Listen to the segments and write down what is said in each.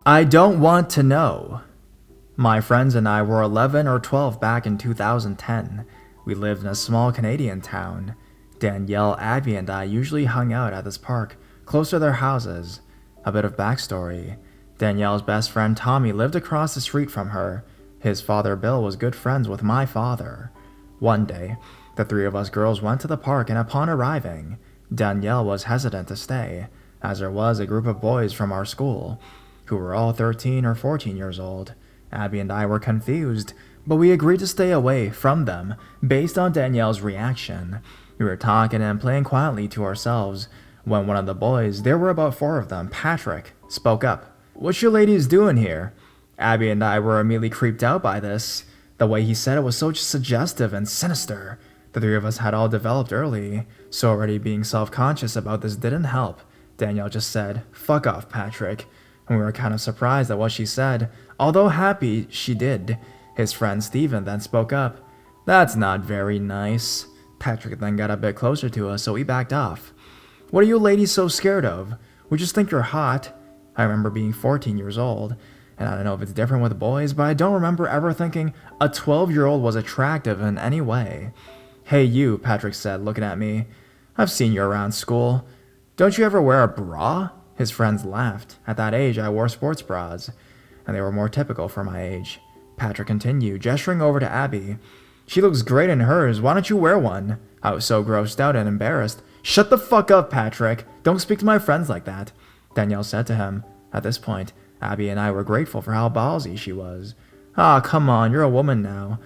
I don't want to know. My friends and I were 11 or 12 back in 2010. We lived in a small Canadian town. Danielle, Abby, and I usually hung out at this park, close to their houses. A bit of backstory. Danielle's best friend Tommy lived across the street from her. His father Bill was good friends with my father. One day, the three of us girls went to the park, and upon arriving, Danielle was hesitant to stay, as there was a group of boys from our school, who were all 13 or 14 years old. Abby and I were confused, but we agreed to stay away from them based on Danielle's reaction. We were talking and playing quietly to ourselves when one of the boys, there were about 4 of them, Patrick, spoke up. "What you ladies doing here?" Abby and I were immediately creeped out by this. The way he said it was so suggestive and sinister. The three of us had all developed early, so already being self-conscious about this didn't help. Danielle just said, "Fuck off, Patrick," and we were kind of surprised at what she said, although happy she did. His friend Steven then spoke up. "That's not very nice." Patrick then got a bit closer to us, so we backed off. "What are you ladies so scared of? We just think you're hot." I remember being 14 years old, and I don't know if it's different with boys, but I don't remember ever thinking a 12-year-old was attractive in any way. "Hey you," Patrick said, looking at me. "I've seen you around school. Don't you ever wear a bra?" His friends laughed. At that age, I wore sports bras, and they were more typical for my age. Patrick continued, gesturing over to Abby. "She looks great in hers. Why don't you wear one?" I was so grossed out and embarrassed. "Shut the fuck up, Patrick. Don't speak to my friends like that," Danielle said to him. At this point, Abby and I were grateful for how ballsy she was. "Ah, come on, you're a woman now.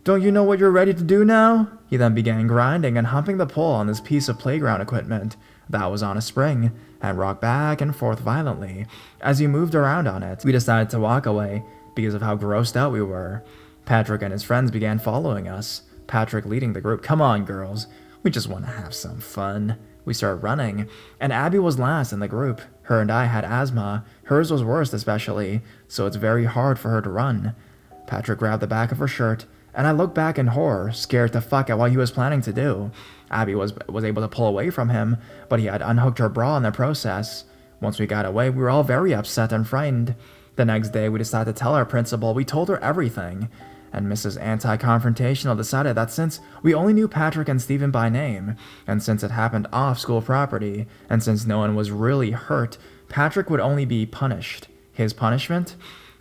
Don't you know what you're ready to do now?" He then began grinding and humping the pole on this piece of playground equipment that was on a spring, and rocked back and forth violently as he moved around on it. We decided to walk away because of how grossed out we were. Patrick and his friends began following us, Patrick leading the group. "Come on, girls. We just want to have some fun." We started running, and Abby was last in the group. Her and I had asthma. Hers was worst especially, so it's very hard for her to run. Patrick grabbed the back of her shirt, and I looked back in horror, scared to fuck at what he was planning to do. Abby was able to pull away from him, but he had unhooked her bra in the process. Once we got away, we were all very upset and frightened. The next day, we decided to tell our principal. We told her everything, and Mrs. Anti-Confrontational decided that since we only knew Patrick and Steven by name, and since it happened off school property, and since no one was really hurt, Patrick would only be punished. His punishment?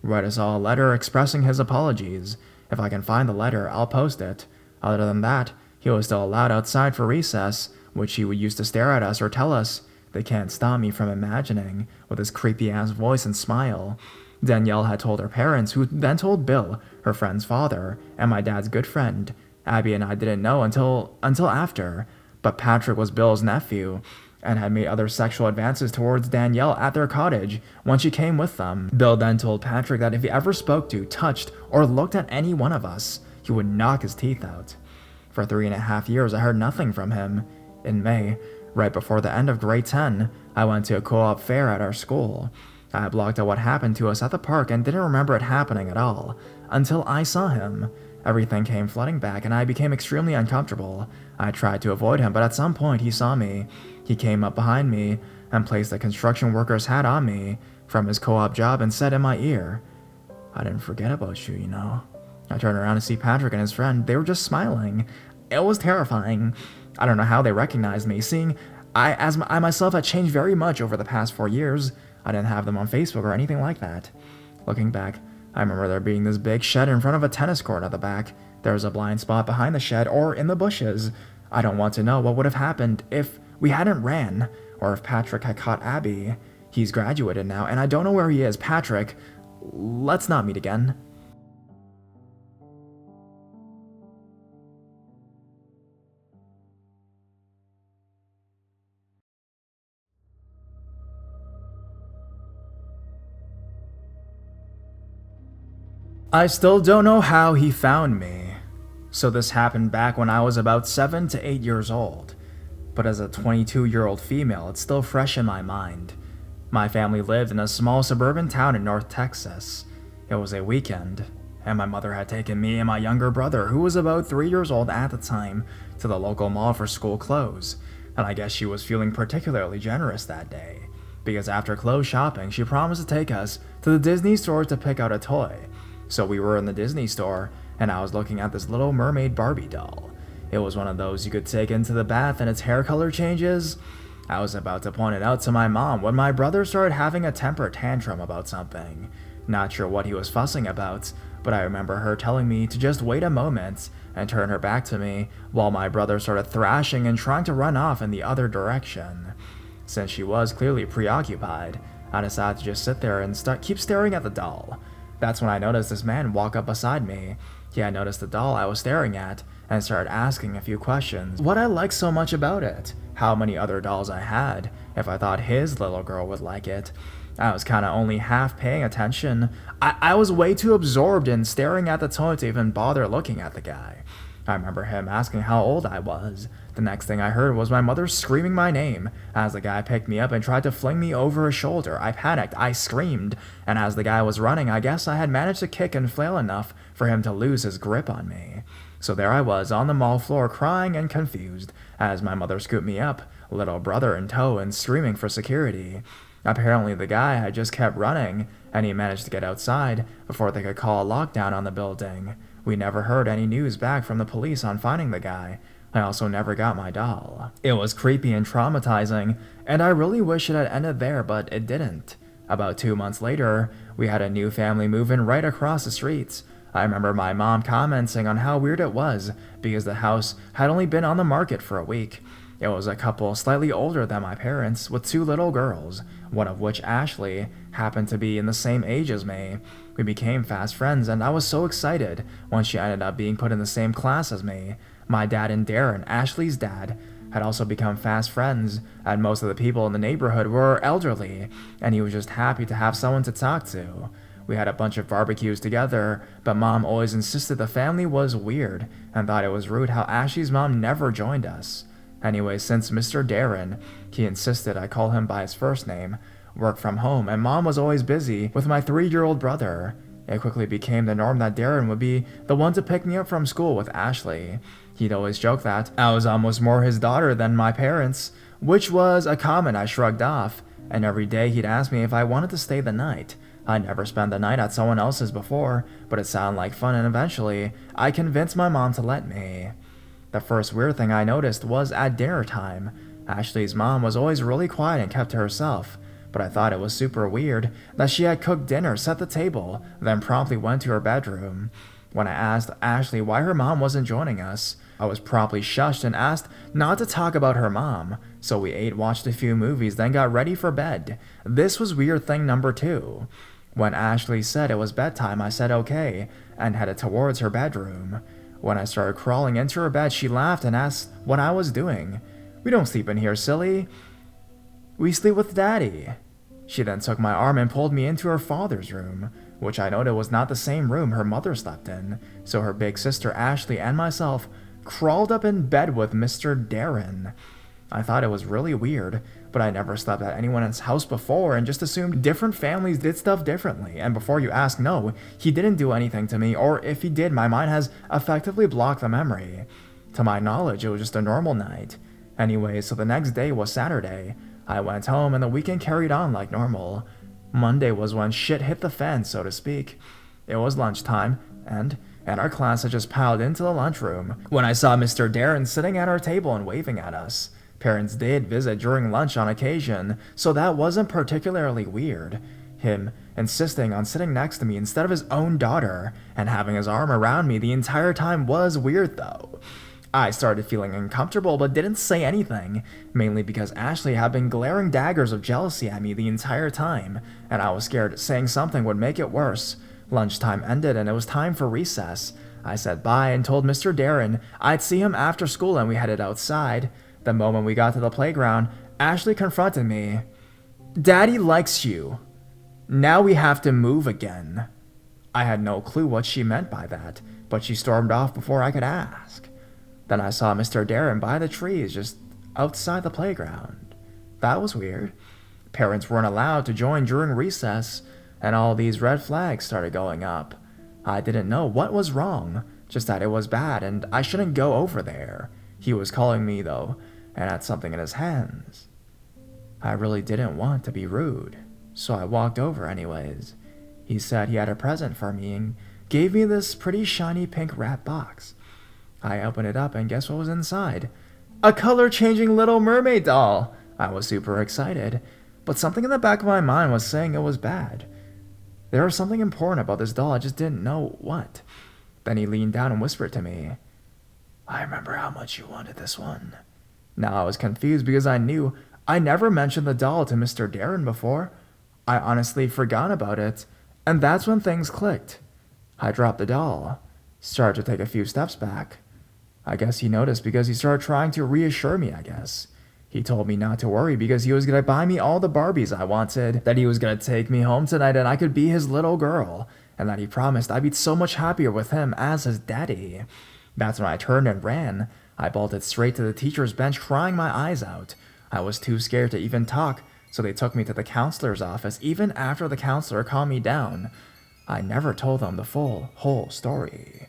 Write us all a letter expressing his apologies. If I can find the letter, I'll post it. Other than that, he was still allowed outside for recess, which he would use to stare at us or tell us. They can't stop me from imagining, with his creepy-ass voice and smile. Danielle had told her parents, who then told Bill, her friend's father, and my dad's good friend. Abby and I didn't know until after, but Patrick was Bill's nephew, and had made other sexual advances towards Danielle at their cottage when she came with them. Bill then told Patrick that if he ever spoke to, touched, or looked at any one of us, he would knock his teeth out. For 3.5 years, I heard nothing from him. In May, right before the end of grade 10, I went to a co-op fair at our school. I had blocked out what happened to us at the park and didn't remember it happening at all, until I saw him. Everything came flooding back, and I became extremely uncomfortable. I tried to avoid him, but at some point he saw me. He came up behind me and placed a construction worker's hat on me from his co-op job and said in my ear, "I didn't forget about you, you know." I turned around to see Patrick and his friend. They were just smiling. It was terrifying. I don't know how they recognized me, seeing I myself had changed very much over the past 4 years. I didn't have them on Facebook or anything like that. Looking back, I remember there being this big shed in front of a tennis court at the back. There was a blind spot behind the shed or in the bushes. I don't want to know what would have happened if we hadn't ran, or if Patrick had caught Abby. He's graduated now, and I don't know where he is. Patrick, let's not meet again. I still don't know how he found me. So this happened back when I was about 7 to 8 years old. But as a 22-year-old female, it's still fresh in my mind. My family lived in a small suburban town in North Texas. It was a weekend, and my mother had taken me and my younger brother, who was about 3 years old at the time, to the local mall for school clothes. And I guess she was feeling particularly generous that day, because after clothes shopping, she promised to take us to to the Disney store to pick out a toy. So we were in the Disney store, and I was looking at this Little Mermaid Barbie doll. It was one of those you could take into the bath and its hair color changes. I was about to point it out to my mom when my brother started having a temper tantrum about something. Not sure what he was fussing about, but I remember her telling me to just wait a moment and turn her back to me while my brother started thrashing and trying to run off in the other direction. Since she was clearly preoccupied, I decided to just sit there and keep staring at the doll. That's when I noticed this man walk up beside me. He had noticed the doll I was staring at and started asking a few questions. What I liked so much about it, how many other dolls I had, if I thought his little girl would like it. I was kinda only half paying attention. I was way too absorbed in staring at the toy to even bother looking at the guy. I remember him asking how old I was. The next thing I heard was my mother screaming my name as the guy picked me up and tried to fling me over his shoulder. I panicked, I screamed, and as the guy was running, I guess I had managed to kick and flail enough for him to lose his grip on me. So there I was on the mall floor crying and confused as my mother scooped me up, little brother in tow and screaming for security. Apparently the guy had just kept running, and he managed to get outside before they could call a lockdown on the building. We never heard any news back from the police on finding the guy. I also never got my doll. It was creepy and traumatizing, and I really wish it had ended there, but it didn't. About 2 months later, we had a new family move in right across the street. I remember my mom commenting on how weird it was because the house had only been on the market for a week. It was a couple slightly older than my parents with 2 little girls, one of which, Ashley, happened to be in the same age as me. We became fast friends, and I was so excited when she ended up being put in the same class as me. My dad and Darren, Ashley's dad, had also become fast friends, and most of the people in the neighborhood were elderly, and he was just happy to have someone to talk to. We had a bunch of barbecues together, but Mom always insisted the family was weird and thought it was rude how Ashley's mom never joined us. Anyway, since Mr. Darren, he insisted I call him by his first name, worked from home, and Mom was always busy with my 3-year-old brother. It quickly became the norm that Darren would be the one to pick me up from school with Ashley. He'd always joke that I was almost more his daughter than my parents, which was a comment I shrugged off, and every day he'd ask me if I wanted to stay the night. I'd never spent the night at someone else's before, but it sounded like fun, and eventually, I convinced my mom to let me. The first weird thing I noticed was at dinner time. Ashley's mom was always really quiet and kept to herself, but I thought it was super weird that she had cooked dinner, set the table, then promptly went to her bedroom. When I asked Ashley why her mom wasn't joining us, I was promptly shushed and asked not to talk about her mom, so we ate, watched a few movies, then got ready for bed. This was weird thing number 2. When Ashley said it was bedtime, I said okay, and headed towards her bedroom. When I started crawling into her bed, she laughed and asked what I was doing. "We don't sleep in here, silly. We sleep with Daddy." She then took my arm and pulled me into her father's room, which I noted was not the same room her mother slept in, so her big sister Ashley and myself crawled up in bed with Mr. Darren. I thought it was really weird, but I never slept at anyone's house before and just assumed different families did stuff differently. And before you ask, no, he didn't do anything to me, or if he did, my mind has effectively blocked the memory. To my knowledge, it was just a normal night. Anyway, so the next day was Saturday. I went home and the weekend carried on like normal. Monday was when shit hit the fan, so to speak. It was lunchtime, and our class had just piled into the lunchroom when I saw Mr. Darren sitting at our table and waving at us. Parents did visit during lunch on occasion, so that wasn't particularly weird. Him insisting on sitting next to me instead of his own daughter and having his arm around me the entire time was weird though. I started feeling uncomfortable but didn't say anything, mainly because Ashley had been glaring daggers of jealousy at me the entire time, and I was scared saying something would make it worse. Lunchtime ended and it was time for recess. I said bye and told Mr. Darren I'd see him after school, and we headed outside. The moment we got to the playground, Ashley confronted me. "Daddy likes you. Now we have to move again." I had no clue what she meant by that, but she stormed off before I could ask. Then I saw Mr. Darren by the trees just outside the playground. That was weird. Parents weren't allowed to join during recess, and all these red flags started going up. I didn't know what was wrong, just that it was bad and I shouldn't go over there. He was calling me though, and had something in his hands. I really didn't want to be rude, so I walked over anyways. He said he had a present for me and gave me this pretty shiny pink wrap box. I opened it up and guess what was inside? A color-changing Little Mermaid doll! I was super excited, but something in the back of my mind was saying it was bad. There was something important about this doll, I just didn't know what. Then he leaned down and whispered to me, "I remember how much you wanted this one." Now I was confused because I knew I never mentioned the doll to Mr. Darren before. I honestly forgot about it, and that's when things clicked. I dropped the doll, started to take a few steps back. I guess he noticed because he started trying to reassure me, I guess. He told me not to worry because he was going to buy me all the Barbies I wanted, that he was going to take me home tonight and I could be his little girl, and that he promised I'd be so much happier with him as his daddy. That's when I turned and ran. I bolted straight to the teacher's bench crying my eyes out. I was too scared to even talk, so they took me to the counselor's office even after the counselor calmed me down. I never told them the whole story.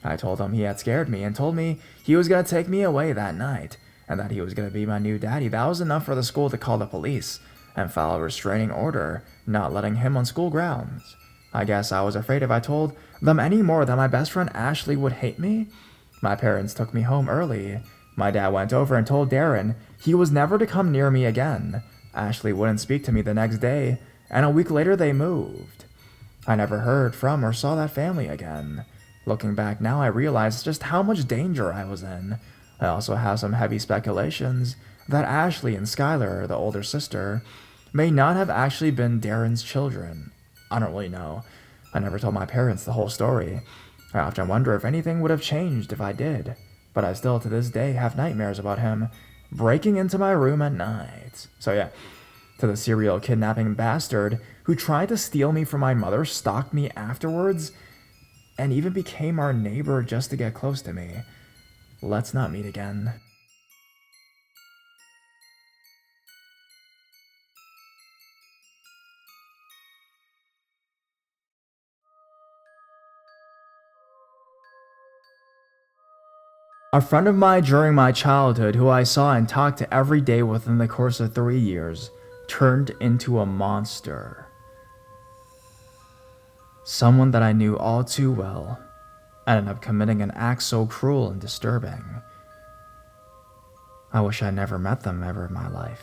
I told him he had scared me and told me he was going to take me away that night and that he was going to be my new daddy. That was enough for the school to call the police and file a restraining order, not letting him on school grounds. I guess I was afraid if I told them any more that my best friend Ashley would hate me. My parents took me home early. My dad went over and told Darren he was never to come near me again. Ashley wouldn't speak to me the next day, and a week later they moved. I never heard from or saw that family again. Looking back now, I realize just how much danger I was in. I also have some heavy speculations that Ashley and Skylar, the older sister, may not have actually been Darren's children. I don't really know. I never told my parents the whole story. I often wonder if anything would have changed if I did, but I still to this day have nightmares about him breaking into my room at night. So yeah, to the serial kidnapping bastard who tried to steal me from my mother, stalked me afterwards, and even became our neighbor just to get close to me. Let's not meet again. A friend of mine during my childhood who I saw and talked to every day within the course of 3 years turned into a monster. Someone that I knew all too well ended up committing an act so cruel and disturbing. I wish I never met them ever in my life.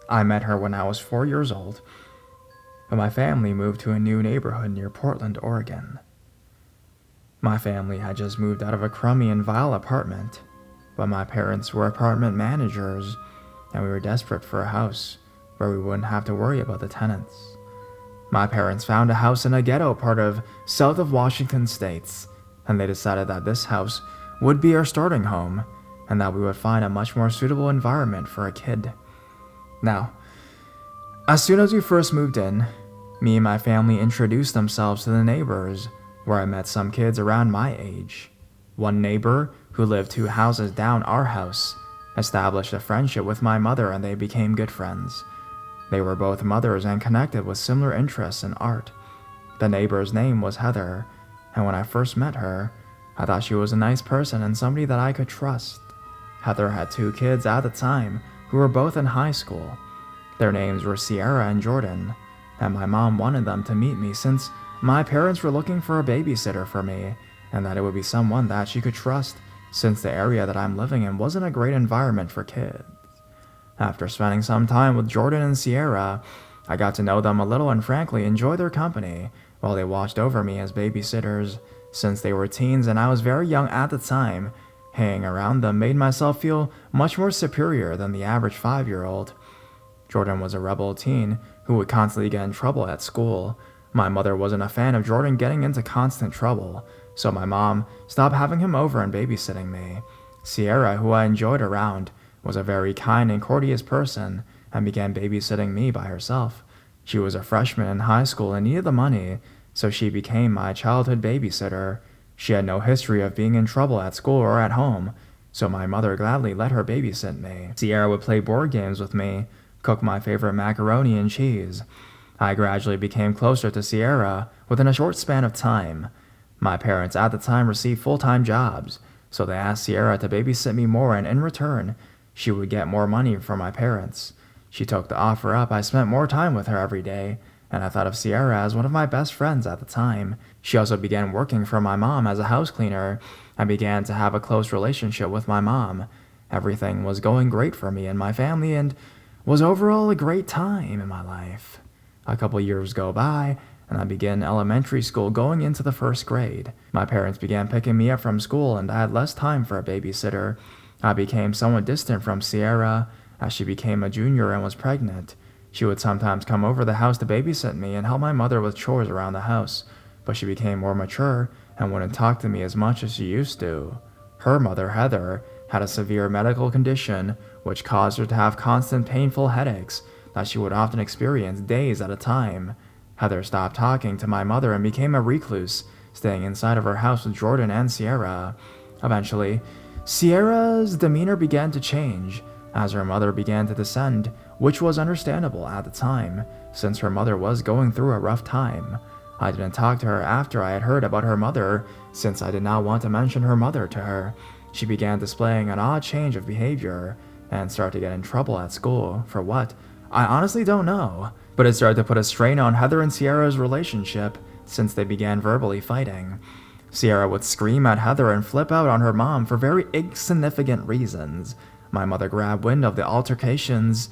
I met her when I was 4 years old, but my family moved to a new neighborhood near Portland, Oregon. My family had just moved out of a crummy and vile apartment, but my parents were apartment managers, and we were desperate for a house where we wouldn't have to worry about the tenants. My parents found a house in a ghetto part of south of Washington State, and they decided that this house would be our starting home, and that we would find a much more suitable environment for a kid. Now, as soon as we first moved in, me and my family introduced themselves to the neighbors, where I met some kids around my age. One neighbor, who lived 2 houses down our house, established a friendship with my mother and they became good friends. They were both mothers and connected with similar interests in art. The neighbor's name was Heather, and when I first met her, I thought she was a nice person and somebody that I could trust. Heather had 2 kids at the time who were both in high school. Their names were Sierra and Jordan, and my mom wanted them to meet me since my parents were looking for a babysitter for me, and that it would be someone that she could trust, since the area that I'm living in wasn't a great environment for kids. After spending some time with Jordan and Sierra, I got to know them a little and frankly enjoyed their company while they watched over me as babysitters. Since they were teens and I was very young at the time, hanging around them made myself feel much more superior than the average 5-year-old. Jordan was a rebel teen who would constantly get in trouble at school. My mother wasn't a fan of Jordan getting into constant trouble, so my mom stopped having him over and babysitting me. Sierra, who I enjoyed around, was a very kind and courteous person and began babysitting me by herself. She was a freshman in high school and needed the money, so she became my childhood babysitter. She had no history of being in trouble at school or at home, so my mother gladly let her babysit me. Sierra would play board games with me, cook my favorite macaroni and cheese. I gradually became closer to Sierra within a short span of time. My parents at the time received full-time jobs, so they asked Sierra to babysit me more, and in return, she would get more money from my parents. She took the offer up. I spent more time with her every day, and I thought of Sierra as one of my best friends at the time. She also began working for my mom as a house cleaner. I began to have a close relationship with my mom. Everything was going great for me and my family, and was overall a great time in my life. A couple years go by, and I began elementary school going into the first grade. My parents began picking me up from school, and I had less time for a babysitter. I became somewhat distant from Sierra as she became a junior and was pregnant. She would sometimes come over the house to babysit me and help my mother with chores around the house, but she became more mature and wouldn't talk to me as much as she used to. Her mother, Heather, had a severe medical condition which caused her to have constant painful headaches that she would often experience days at a time. Heather stopped talking to my mother and became a recluse, staying inside of her house with Jordan and Sierra. Eventually, Sierra's demeanor began to change as her mother began to descend, which was understandable at the time, since her mother was going through a rough time. I didn't talk to her after I had heard about her mother, since I did not want to mention her mother to her. She began displaying an odd change of behavior and started to get in trouble at school. For what? I honestly don't know, but it started to put a strain on Heather and Sierra's relationship since they began verbally fighting. Sierra would scream at Heather and flip out on her mom for very insignificant reasons. My mother grabbed wind of the altercations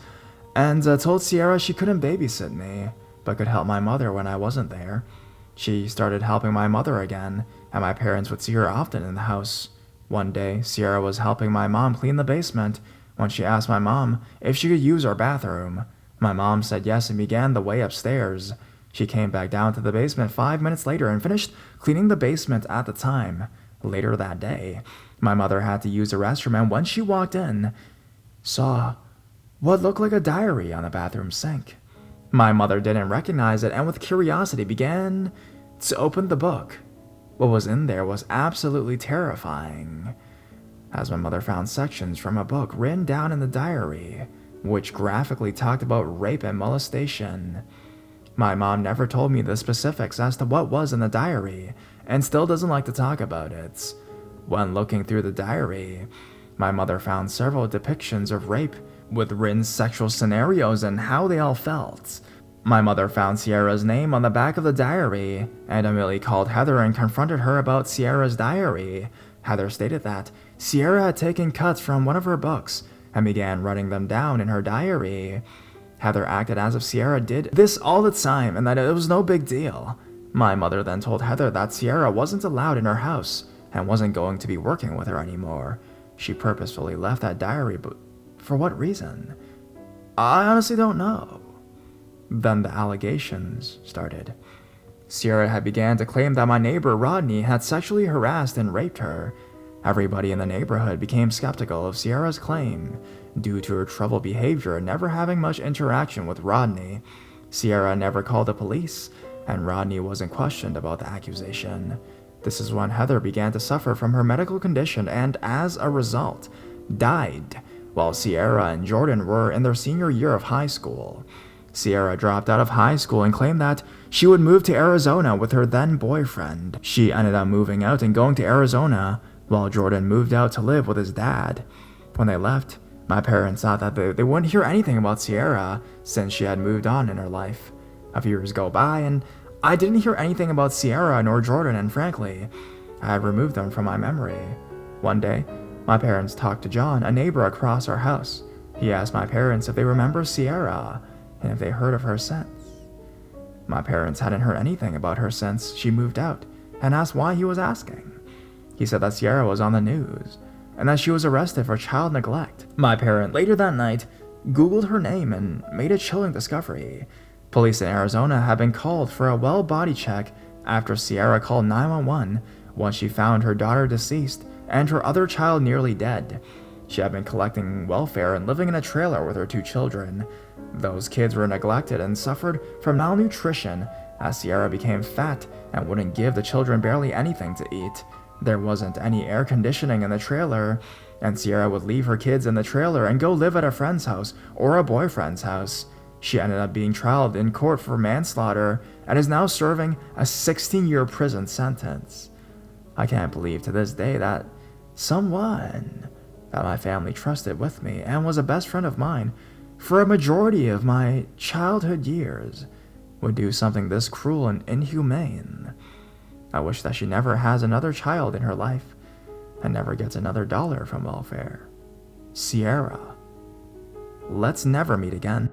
and told Sierra she couldn't babysit me, but could help my mother when I wasn't there. She started helping my mother again, and my parents would see her often in the house. One day, Sierra was helping my mom clean the basement when she asked my mom if she could use our bathroom. My mom said yes and began the way upstairs. She came back down to the basement 5 minutes later and finished cleaning the basement at the time. Later that day, my mother had to use the restroom, and when she walked in, saw what looked like a diary on the bathroom sink. My mother didn't recognize it and with curiosity began to open the book. What was in there was absolutely terrifying, as my mother found sections from a book written down in the diary, which graphically talked about rape and molestation. My mom never told me the specifics as to what was in the diary, and still doesn't like to talk about it. When looking through the diary, my mother found several depictions of rape, with written sexual scenarios and how they all felt. My mother found Sierra's name on the back of the diary, and immediately called Heather and confronted her about Sierra's diary. Heather stated that Sierra had taken cuts from one of her books and began writing them down in her diary. Heather acted as if Sierra did this all the time and that it was no big deal. My mother then told Heather that Sierra wasn't allowed in her house and wasn't going to be working with her anymore. She purposefully left that diary, but for what reason? I honestly don't know. Then the allegations started. Sierra had began to claim that my neighbor Rodney had sexually harassed and raped her. Everybody in the neighborhood became skeptical of Sierra's claim due to her troubled behavior and never having much interaction with Rodney. Sierra never called the police, and Rodney wasn't questioned about the accusation. This is when Heather began to suffer from her medical condition and, as a result, died, while Sierra and Jordan were in their senior year of high school. Sierra dropped out of high school and claimed that she would move to Arizona with her then boyfriend. She ended up moving out and going to Arizona, while Jordan moved out to live with his dad. When they left, my parents thought that they wouldn't hear anything about Sierra since she had moved on in her life. A few years go by, and I didn't hear anything about Sierra nor Jordan, and frankly, I had removed them from my memory. One day, my parents talked to John, a neighbor across our house. He asked my parents if they remember Sierra and if they heard of her since. My parents hadn't heard anything about her since she moved out, and asked why he was asking. He said that Sierra was on the news, and that she was arrested for child neglect. My parent, later that night, Googled her name and made a chilling discovery. Police in Arizona had been called for a well body check after Sierra called 911 once she found her daughter deceased and her other child nearly dead. She had been collecting welfare and living in a trailer with her 2 children. Those kids were neglected and suffered from malnutrition as Sierra became fat and wouldn't give the children barely anything to eat. There wasn't any air conditioning in the trailer, and Sierra would leave her kids in the trailer and go live at a friend's house or a boyfriend's house. She ended up being trialed in court for manslaughter and is now serving a 16-year prison sentence. I can't believe to this day that someone that my family trusted with me and was a best friend of mine for a majority of my childhood years would do something this cruel and inhumane. I wish that she never has another child in her life and never gets another dollar from welfare. Sierra. Let's never meet again.